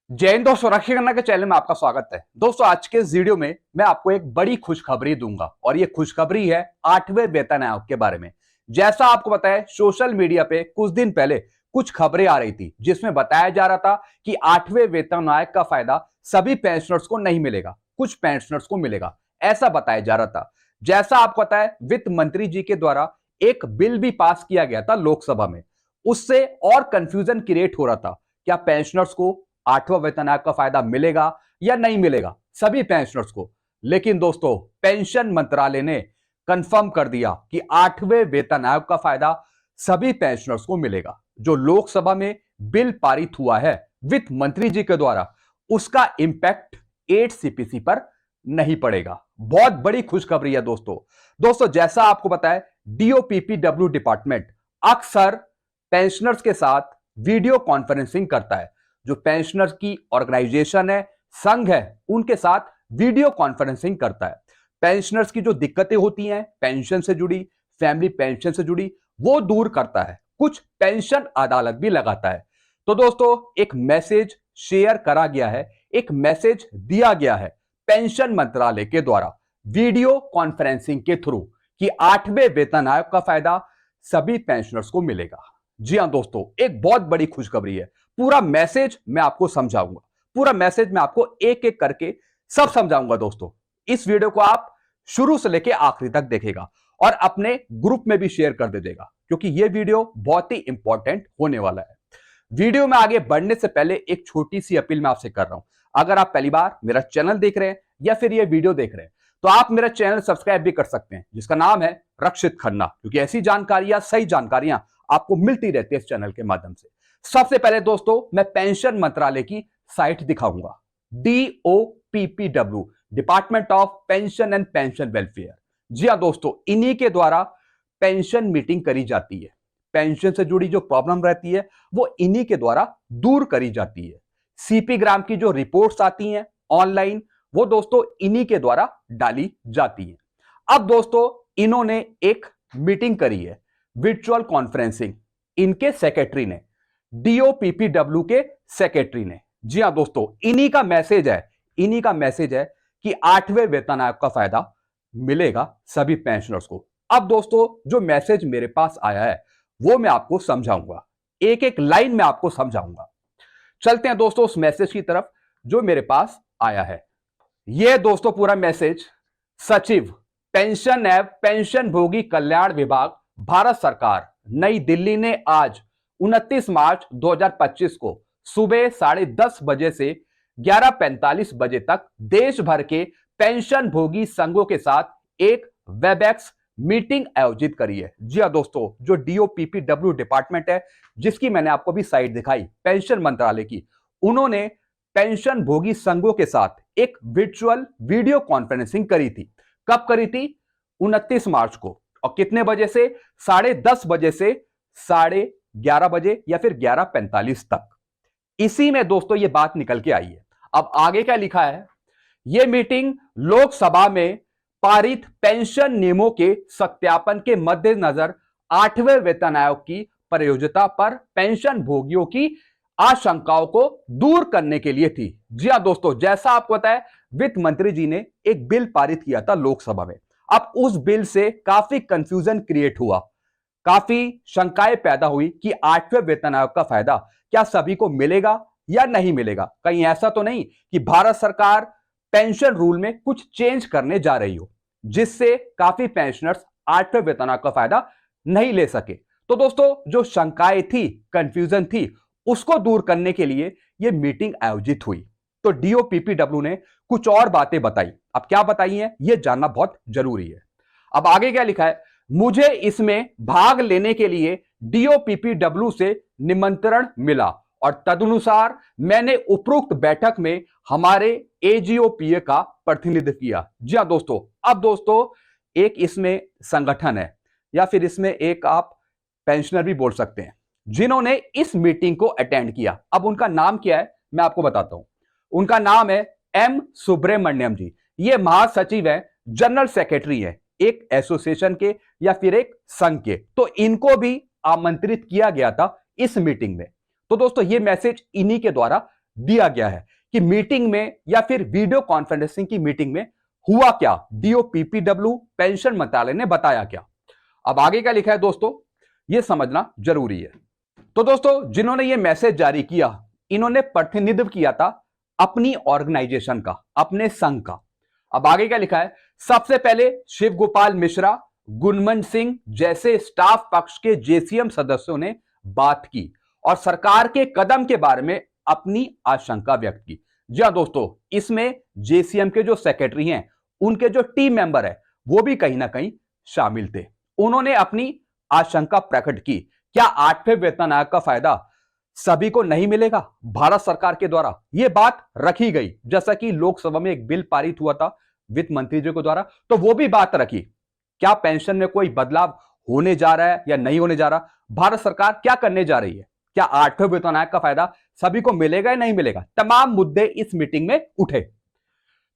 जय हिंद दोस्तों, रक्षा गन्ना के चैनल में आपका स्वागत है। दोस्तों, आज के इस वीडियो में मैं आपको एक बड़ी खुशखबरी दूंगा और ये खुशखबरी है 8वें वेतन आयोग के बारे में। जैसा आपको पता है, सोशल मीडिया पे कुछ दिन पहले कुछ खबरें आ रही थी जिसमें बताया जा रहा था कि 8वें वेतन आयोग का फायदा सभी पेंशनर्स को नहीं मिलेगा, कुछ पेंशनर्स को मिलेगा, ऐसा बताया जा रहा था। जैसा आपको पता है, वित्त मंत्री जी के द्वारा एक बिल भी पास किया गया था लोकसभा में। उससे और कंफ्यूजन क्रिएट हो रहा था, क्या पेंशनर्स को 8वां वेतन आयोग का फायदा मिलेगा या नहीं मिलेगा सभी पेंशनर्स को। लेकिन दोस्तों, पेंशन मंत्रालय ने कंफर्म कर दिया कि 8वें वेतन आयोग का फायदा सभी पेंशनर्स को मिलेगा। जो लोकसभा में बिल पारित हुआ है वित्त मंत्री जी के द्वारा, उसका इंपैक्ट 8 सीपीसी पर नहीं पड़ेगा। बहुत बड़ी खुशखबरी है दोस्तों, जैसा आपको पता है, डीओपीपीडब्ल्यू डिपार्टमेंट अक्सर पेंशनर्स के साथ वीडियो कॉन्फ्रेंसिंग करता है। जो पेंशनर्स की ऑर्गेनाइजेशन है, संघ है, उनके साथ वीडियो कॉन्फ्रेंसिंग करता है। पेंशनर्स की जो दिक्कतें होती हैं पेंशन से जुड़ी, फैमिली पेंशन से जुड़ी, वो दूर करता है। कुछ पेंशन अदालत भी लगाता है। तो दोस्तों, एक मैसेज शेयर करा गया है, एक मैसेज दिया गया है पेंशन मंत्रालय के द्वारा वीडियो कॉन्फ्रेंसिंग के थ्रू कि 8वें वेतन आयोग का फायदा सभी पेंशनर्स को मिलेगा। जी हां दोस्तों, एक बहुत बड़ी खुशखबरी है। पूरा मैसेज मैं आपको समझाऊंगा, पूरा मैसेज मैं आपको एक एक करके सब समझाऊंगा। दोस्तों, इस वीडियो को आप शुरू से लेकर आखिरी तक देखेगा और अपने ग्रुप में भी शेयर कर दीजिएगा, क्योंकि यह वीडियो बहुत ही इंपॉर्टेंट होने वाला है। वीडियो में आगे बढ़ने से पहले एक छोटी सी अपील मैं आपसे कर रहा हूं। अगर आप पहली बार मेरा चैनल देख रहे हैं या फिर यह वीडियो देख रहे हैं, तो आप मेरा चैनल सब्सक्राइब भी कर सकते हैं, जिसका नाम है रक्षित खन्ना, क्योंकि ऐसी जानकारियां, सही जानकारियां आपको मिलती रहती है इस चैनल के माध्यम से। सबसे पहले दोस्तों, मैं पेंशन मंत्रालय की साइट दिखाऊंगा, DOPPW, department of pension and pension welfare. जी हां दोस्तों, इन्हीं के द्वारा पेंशन मीटिंग करी जाती है। पेंशन से जुड़ी जो प्रॉब्लम रहती है वो इन्हीं के द्वारा दूर करी जाती है। सीपी ग्राम की जो रिपोर्ट्स आती हैं ऑनलाइन, वो दोस्तों इन्हीं के द्वारा डाली जाती है। अब दोस्तों, इन्होंने एक मीटिंग करी है, वर्चुअल कॉन्फ्रेंसिंग, इनके सेक्रेटरी ने, डीओपीपीडब्ल्यू के सेक्रेटरी ने। जी हां दोस्तों, इन्हीं का मैसेज है, इन्हीं का मैसेज है कि 8वें वेतन आयोग का फायदा मिलेगा सभी पेंशनर्स को। अब दोस्तों, जो मैसेज मेरे पास आया है वो मैं आपको समझाऊंगा, एक एक लाइन में आपको समझाऊंगा। चलते हैं दोस्तों उस मैसेज की तरफ जो मेरे पास आया है। यह दोस्तों पूरा मैसेज सचिव, पेंशन एवं पेंशन भोगी कल्याण विभाग, भारत सरकार, नई दिल्ली ने आज 29 मार्च 2025 को सुबह 10:30 बजे से 11:45 बजे तक देश भर के पेंशन भोगी संघों के साथ एक वेबएक्स मीटिंग आयोजित करी है। जी हां दोस्तों, जो डीओपीपीडब्ल्यू डिपार्टमेंट है, जिसकी मैंने आपको भी साइट दिखाई पेंशन मंत्रालय की, उन्होंने पेंशन भोगी संघों के साथ एक वर्चुअल वीडियो कॉन्फ्रेंसिंग करी थी। कब करी थी? 29 मार्च को। और कितने बजे से? 10:30 बजे से 11:30 बजे या फिर 11:45 तक। इसी में दोस्तों ये बात निकल के आई है। अब आगे क्या लिखा है? यह मीटिंग लोकसभा में पारित पेंशन नियमों के सत्यापन के मद्देनजर 8वें वेतन आयोग की प्रयोज्यता पर पेंशन भोगियों की आशंकाओं को दूर करने के लिए थी। जी हां दोस्तों, जैसा आपको पता है, वित्त मंत्री जी ने एक बिल पारित किया था लोकसभा में। अब उस बिल से काफी कंफ्यूजन क्रिएट हुआ, काफी शंकाएं पैदा हुई कि 8वें वेतन आयोग का फायदा क्या सभी को मिलेगा या नहीं मिलेगा। कहीं ऐसा तो नहीं कि भारत सरकार पेंशन रूल में कुछ चेंज करने जा रही हो, जिससे काफी पेंशनर्स 8वें वेतन आयोग का फायदा नहीं ले सके। तो दोस्तों, जो शंकाएं थी, कंफ्यूजन थी, उसको दूर करने के लिए यह मीटिंग आयोजित हुई। तो डीओपीपीडब्ल्यू ने कुछ और बातें बताई। अब क्या बताई हैं, यह जानना बहुत जरूरी है। अब आगे क्या लिखा है? मुझे इसमें भाग लेने के लिए डीओपीपीडब्ल्यू से निमंत्रण मिला और तदनुसार मैंने उपरोक्त बैठक में हमारे एजीओपीए का प्रतिनिधित्व किया। जी हां दोस्तों, अब दोस्तों एक इसमें संगठन है या फिर इसमें एक आप पेंशनर भी बोल सकते हैं, जिन्होंने इस मीटिंग को अटेंड किया। अब उनका नाम क्या है मैं आपको बताता हूं। उनका नाम है एम सुब्रमण्यम जी। ये महासचिव है, जनरल सेक्रेटरी है एक एसोसिएशन के या फिर एक संघ के। तो इनको भी आमंत्रित किया गया था इस मीटिंग में। तो दोस्तों ये मैसेज इन्हीं के द्वारा दिया गया है कि मीटिंग में या फिर वीडियो कॉन्फ्रेंसिंग की मीटिंग में हुआ क्या, डीओपीपीडब्ल्यू पेंशन मंत्रालय ने बताया क्या। अब आगे क्या लिखा है दोस्तों, यह समझना जरूरी है। तो दोस्तों जिन्होंने यह मैसेज जारी किया, इन्होंने प्रतिनिधित्व किया था अपनी ऑर्गेनाइजेशन का, अपने संघ का। अब आगे क्या लिखा है, सबसे पहले शिव गोपाल मिश्रा, गुनमन सिंह जैसे स्टाफ पक्ष के जेसीएम सदस्यों ने बात की और सरकार के कदम के बारे में अपनी आशंका व्यक्त की। जी हां दोस्तों, इसमें जेसीएम के जो सेक्रेटरी हैं, उनके जो टीम मेंबर है, वो भी कहीं ना कहीं शामिल थे। उन्होंने अपनी आशंका प्रकट की, क्या 8वें वेतन आयोग का फायदा सभी को नहीं मिलेगा भारत सरकार के द्वारा। यह बात रखी गई, जैसा कि लोकसभा में एक बिल पारित हुआ था वित्त मंत्री जी के द्वारा, तो वो भी बात रखी, क्या पेंशन में कोई बदलाव होने जा रहा है या नहीं होने जा रहा, भारत सरकार क्या करने जा रही है, क्या 8वें वेतन आयोग का फायदा सभी को मिलेगा या नहीं मिलेगा। तमाम मुद्दे इस मीटिंग में उठे।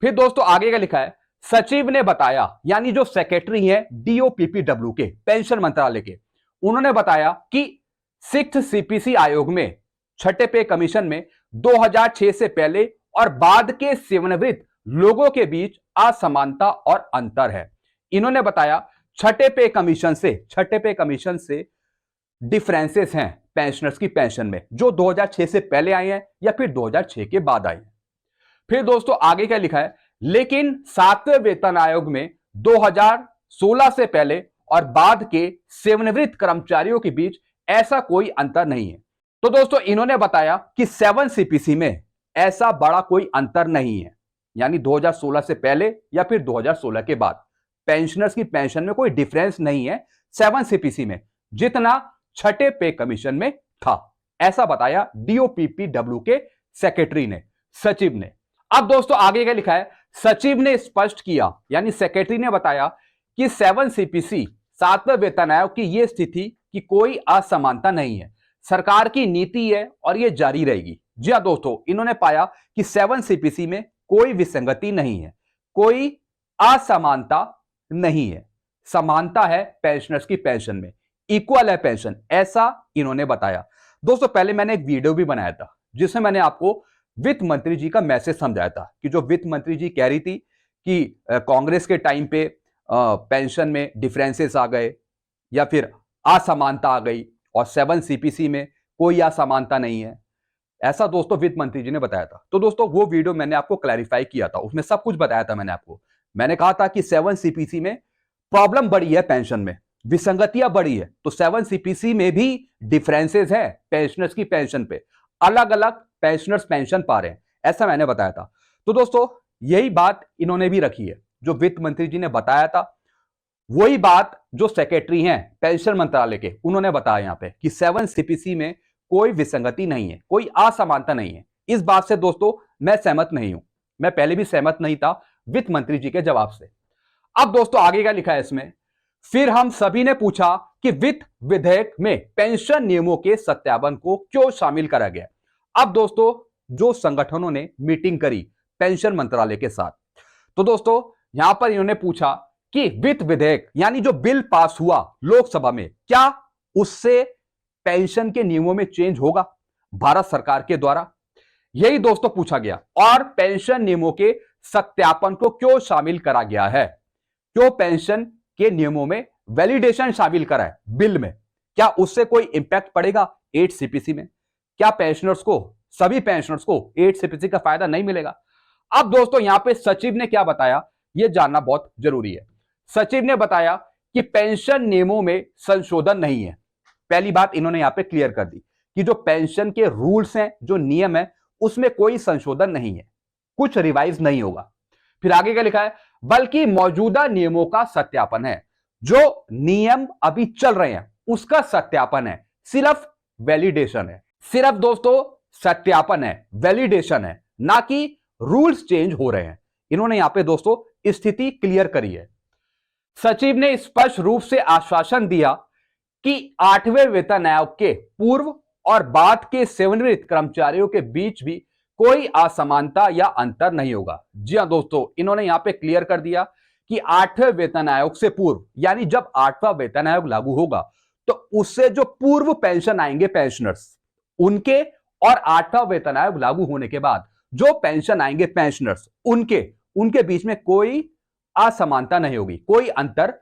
फिर दोस्तों आगे का लिखा है, सचिव ने बताया, यानी जो सेक्रेटरी है डीओपीपीडब्ल्यू के, पेंशन मंत्रालय के, उन्होंने बताया कि 6th सीपीसी आयोग में, छठे पे कमीशन में 2006 से पहले और बाद के सेवानिवृत्त लोगों के बीच असमानता और अंतर है। इन्होंने बताया छठे पे कमीशन से डिफरेंसेस हैं पेंशनर्स की पेंशन में, जो 2006 से पहले आए हैं या फिर 2006 के बाद आए हैं। फिर दोस्तों आगे क्या लिखा है, लेकिन 7वें वेतन आयोग में 2016 से पहले और बाद के सेवानिवृत्त कर्मचारियों के बीच ऐसा कोई अंतर नहीं है। तो दोस्तों इन्होंने बताया कि 7 सीपीसी में ऐसा बड़ा कोई अंतर नहीं है, यानी 2016 से पहले या फिर 2016 के बाद पेंशनर्स की पेंशन में कोई डिफरेंस नहीं है 7 सीपीसी में, जितना छठे पे कमीशन में था। ऐसा बताया डीओपीपीडब्ल्यू के सेक्रेटरी ने, सचिव ने। अब दोस्तों आगे क्या लिखा है, सचिव ने स्पष्ट किया, यानी सेक्रेटरी ने बताया कि 7 सीपीसी 7वें वेतन आयोग की यह स्थिति कि कोई असमानता नहीं है, सरकार की नीति है और यह जारी रहेगी। जी हां दोस्तों, इन्होंने पाया कि 7 सीपीसी में कोई विसंगति नहीं है, कोई असमानता नहीं है, समानता है पेंशनर्स की पेंशन में, इक्वल है पेंशन, ऐसा इन्होंने बताया। दोस्तों पहले मैंने एक वीडियो भी बनाया था जिसमें मैंने आपको वित्त मंत्री जी का मैसेज समझाया था कि जो वित्त मंत्री जी कह रही थी कि कांग्रेस के टाइम पे पेंशन में डिफरेंसेस आ गए या फिर असमानता आ गई और 7 सीपीसी में कोई असमानता नहीं है, ऐसा दोस्तों वित्त मंत्री जी ने बताया था। तो दोस्तों वो वीडियो मैंने आपको क्लैरिफाई किया था, उसमें सब कुछ बताया था मैंने आपको। मैंने कहा था कि 7 सीपीसी में प्रॉब्लम बड़ी है, पेंशन में विसंगतियां बड़ी है, तो 7 सीपीसी में भी डिफरेंसेस है पेंशनर्स की पेंशन पे, अलग अलग पेंशनर्स पेंशन पा रहे हैं, ऐसा मैंने बताया था। तो दोस्तों यही बात इन्होंने भी रखी है, जो वित्त मंत्री जी ने बताया था वही बात जो सेक्रेटरी हैं पेंशन मंत्रालय के, उन्होंने बताया यहां पे कि 7 सीपीसी में कोई विसंगति नहीं है, कोई असमानता नहीं है। इस बात से दोस्तों मैं सहमत नहीं हूं, मैं पहले भी सहमत नहीं था वित्त मंत्री जी के जवाब से। अब दोस्तों आगे क्या लिखा है इसमें, फिर हम सभी ने पूछा कि वित्त विधेयक में पेंशन नियमों के सत्यापन को क्यों शामिल करा गया। अब दोस्तों जो संगठनों ने मीटिंग करी पेंशन मंत्रालय के साथ, तो दोस्तों यहां पर इन्होंने पूछा कि वित्त विधेयक यानी जो बिल पास हुआ लोकसभा में, क्या उससे पेंशन के नियमों में चेंज होगा भारत सरकार के द्वारा, यही दोस्तों पूछा गया। और पेंशन नियमों के सत्यापन को क्यों शामिल करा गया है, क्यों पेंशन के नियमों में वैलिडेशन शामिल करा है बिल में, क्या उससे कोई इंपैक्ट पड़ेगा 8 सीपीसी में, क्या पेंशनर्स को, सभी पेंशनर्स को 8 सीपीसी का फायदा नहीं मिलेगा। अब दोस्तों यहां पे सचिव ने क्या बताया यह जानना बहुत जरूरी है। सचिव ने बताया कि पेंशन नियमों में संशोधन नहीं है। पहली बात इन्होंने यहां पे क्लियर कर दी कि जो पेंशन के रूल्स हैं, जो नियम है, उसमें कोई संशोधन नहीं है, कुछ रिवाइज नहीं होगा। फिर आगे क्या लिखा है, बल्कि मौजूदा नियमों का सत्यापन है, जो नियम अभी चल रहे हैं उसका सत्यापन है, सिर्फ वैलिडेशन है, सिर्फ दोस्तों सत्यापन है, वैलिडेशन है, ना कि रूल्स चेंज हो रहे हैं। इन्होंने यहां पे दोस्तों स्थिति क्लियर करी है। सचिव ने स्पष्ट रूप से आश्वासन दिया कि 8वें वेतन आयोग के पूर्व और बाद के सेवानिवृत्त कर्मचारियों के बीच भी कोई असमानता या अंतर नहीं होगा। जी हां दोस्तों, इन्होंने यहां पे क्लियर कर दिया कि 8वें वेतन आयोग से पूर्व, यानी जब 8वां वेतन आयोग लागू होगा तो उससे जो पूर्व पेंशन आएंगे पेंशनर्स, उनके और 8वां वेतन आयोग लागू होने के बाद जो पेंशन आएंगे पेंशनर्स, उनके बीच में कोई असमानता नहीं होगी, कोई अंतर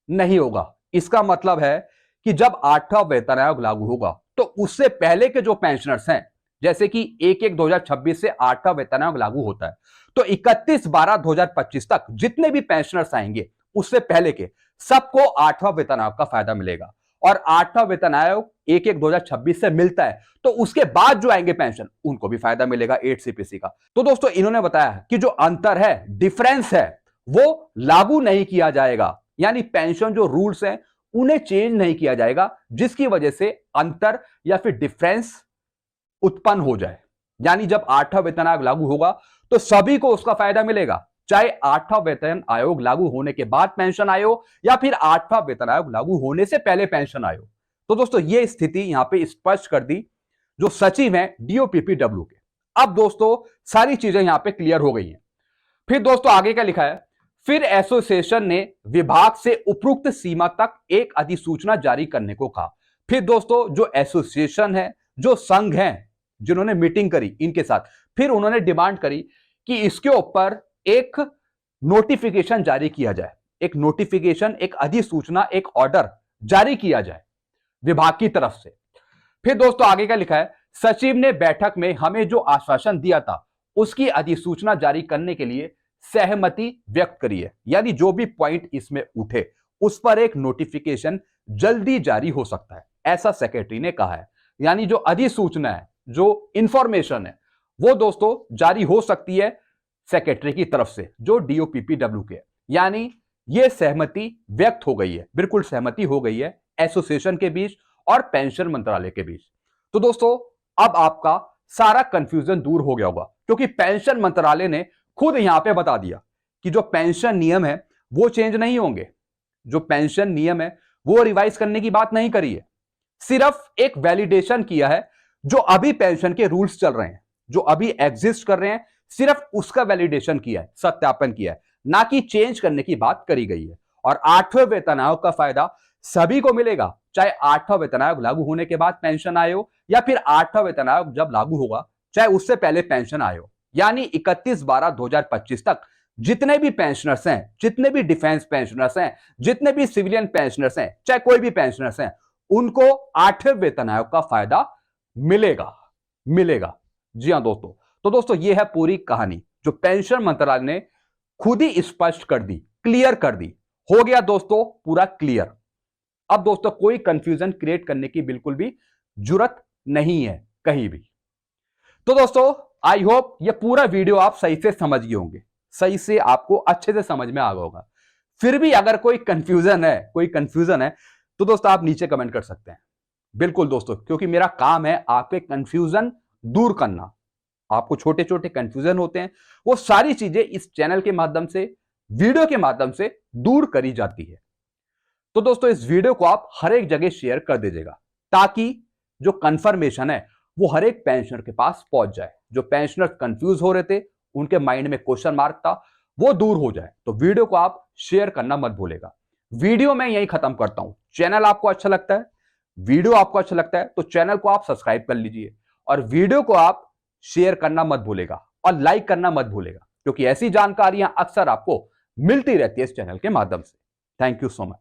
नहीं होगा। इसका मतलब है कि जब 8वां वेतन आयोग लागू होगा तो उससे पहले के जो पेंशनर्स हैं, जैसे कि 1/1/2026 से 8वां वेतन आयोग लागू होता है, तो 31/12/2025 तक जितने भी पेंशनर्स आएंगे उससे पहले के सबको 8वां वेतन आयोग का फायदा मिलेगा। और 8वां वेतन आयोग 1/1/2026 से मिलता है तो उसके बाद जो आएंगे पेंशन उनको भी फायदा मिलेगा 8 CPC का। तो दोस्तों इन्होंने बताया कि जो अंतर है, डिफरेंस है, वो लागू नहीं किया जाएगा, यानी पेंशन जो रूल्स हैं उन्हें चेंज नहीं किया जाएगा जिसकी वजह से अंतर या फिर डिफरेंस उत्पन्न हो जाए। यानी जब 8वां वेतन आयोग लागू होगा तो सभी को उसका फायदा मिलेगा, चाहे 8वां वेतन आयोग लागू होने के बाद पेंशन आयो या फिर 8वां वेतन आयोग लागू होने से पहले पेंशन आयो। तो दोस्तों ये स्थिति यहां पे स्पष्ट कर दी जो सचिव हैं DOPPW के। अब दोस्तों सारी चीजें यहां पे क्लियर हो गई हैं। फिर दोस्तों आगे क्या लिखा है, फिर एसोसिएशन ने विभाग से उपरोक्त सीमा तक एक अधिसूचना जारी करने को कहा। फिर दोस्तों जो एसोसिएशन है, जो संघ हैं जिन्होंने मीटिंग करी इनके साथ, फिर उन्होंने डिमांड करी कि इसके ऊपर एक नोटिफिकेशन जारी किया जाए, एक नोटिफिकेशन, एक अधिसूचना, एक ऑर्डर जारी किया जाए विभाग की तरफ से। फिर दोस्तों आगे क्या लिखा है, सचिव ने बैठक में हमें जो आश्वासन दिया था उसकी अधिसूचना जारी करने के लिए सहमति व्यक्त करी है, यानी जो भी पॉइंट इसमें उठे उस पर एक नोटिफिकेशन जल्दी जारी हो सकता है, ऐसा सेक्रेटरी ने कहा है। यानी जो अधिसूचना है, जो इंफॉर्मेशन है, वो दोस्तों जारी हो सकती है सेक्रेटरी की तरफ से जो DOPPW के, यानी ये सहमति व्यक्त हो गई है, बिल्कुल सहमति हो गई है एसोसिएशन के बीच और पेंशन मंत्रालय के बीच। तो दोस्तों अब आपका सारा कंफ्यूजन दूर हो गया होगा, क्योंकि पेंशन मंत्रालय ने खुद यहां पे बता दिया कि जो पेंशन नियम है वो चेंज नहीं होंगे, जो पेंशन नियम है वो रिवाइज करने की बात नहीं करी है, सिर्फ एक वैलिडेशन किया है। जो अभी पेंशन के रूल्स चल रहे हैं, जो अभी एग्जिस्ट कर रहे हैं, सिर्फ उसका वैलिडेशन किया है, सत्यापन किया है, ना कि चेंज करने की बात करी गई है। और 8वें वेतन आयोग का फायदा सभी को मिलेगा, चाहे 8वां वेतन आयोग लागू होने के बाद पेंशन आयो या फिर 8वां वेतन आयोग जब लागू होगा, चाहे उससे पहले पेंशन आयो। यानी 31/12/2025 तक जितने भी पेंशनर्स हैं, जितने भी डिफेंस पेंशनर्स हैं, जितने भी सिविलियन पेंशनर्स हैं, चाहे कोई भी पेंशनर्स हैं, उनको 8वें वेतन आयोग का फायदा मिलेगा। जी हां दोस्तों, तो दोस्तों ये है पूरी कहानी जो पेंशन मंत्रालय ने खुद ही स्पष्ट कर दी, क्लियर कर दी। हो गया दोस्तों पूरा क्लियर। अब दोस्तों कोई कंफ्यूजन क्रिएट करने की बिल्कुल भी जरूरत नहीं है कहीं भी। तो दोस्तों आई होप ये पूरा वीडियो आप सही से समझ गए होंगे, सही से आपको अच्छे से समझ में आ गया होगा। फिर भी अगर कोई कंफ्यूजन है तो दोस्तों आप नीचे कमेंट कर सकते हैं। बिल्कुल दोस्तों, क्योंकि मेरा काम है आपके कंफ्यूजन दूर करना। आपको छोटे छोटे कंफ्यूजन होते हैं, वो सारी चीजें इस चैनल के माध्यम से, वीडियो के माध्यम से दूर करी जाती है। तो दोस्तों इस वीडियो को आप हर एक जगह शेयर कर दीजिएगा ताकि जो कंफर्मेशन है वो हर एक पेंशनर के पास पहुंच जाए। जो पेंशनर कंफ्यूज हो रहे थे, उनके माइंड में क्वेश्चन मार्क था, वो दूर हो जाए। तो वीडियो को आप शेयर करना मत भूलेगा। वीडियो मैं यही खत्म करता हूं। चैनल आपको अच्छा लगता है, वीडियो आपको अच्छा लगता है तो चैनल को आप सब्सक्राइब कर लीजिए और वीडियो को आप शेयर करना मत भूलेगा और लाइक करना मत भूलेगा, क्योंकि ऐसी जानकारियां अक्सर आपको मिलती रहती है इस चैनल के माध्यम से। Thank you so much.